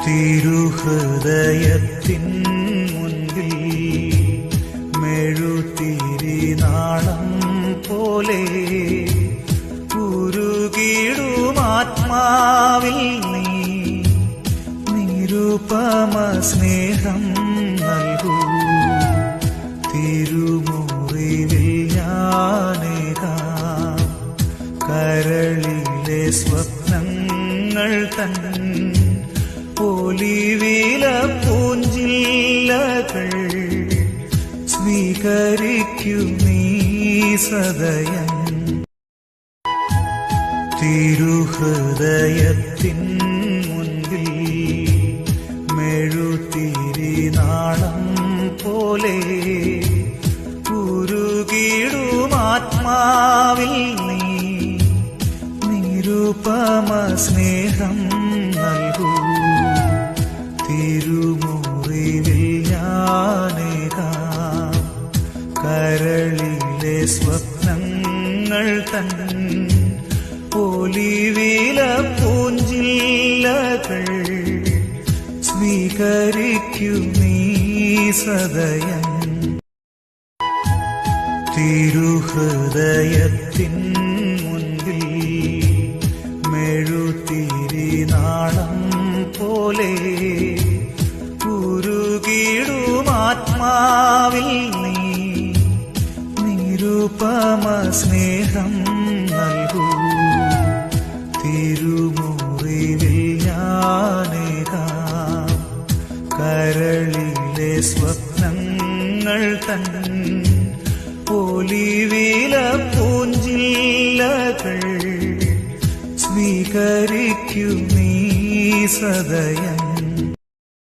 തിരുഹൃദയത്തിൻ മുൻപിൽ മെഴുതിരിനാളം പോലെ ഉരുകിടുമാത്മാവിൽ നീ നിരുപമ സ്നേഹം നൽകൂ. തിരുമുറിവിൽ ഞാനേകാം കരളിലെ സ്വപ്നങ്ങൾ തൻ ഒലിവില പൂഞ്ചില്ലകൾ സ്വീകരിക്കൂ നീ സദയം. തിരുഹൃദയത്തിൻ മുൻപിൽ മെഴുതിരിനാളം പോലെ ഉരുകിടുമാത്മാവിൽ നീ നിരുപമ സ്നേഹം നൽകൂ. തിരുമുറിവിൽ ഞാനേകാം കരളിലെ സ്വപ്നങ്ങൾ തൻ ഒലിവില പൂഞ്ചില്ലകൾ സ്വീകരിക്കൂ നീ സദയം. തിരുഹൃദയത്തിൻ മുൻപിൽ മെഴുതിരിനാളം പോലെ ഉരുകിടുമാത്മാവിൽ നീ നിരുപമ സ്നേഹം നൽകൂ. തിരുമുറിവിൽ ഞാനേകാം കരളിലെ സ്വപ്നങ്ങൾ തൻ ഒലിവില പൂഞ്ചില്ലകൾ സ്വീകരിക്കൂ നീ സദയം.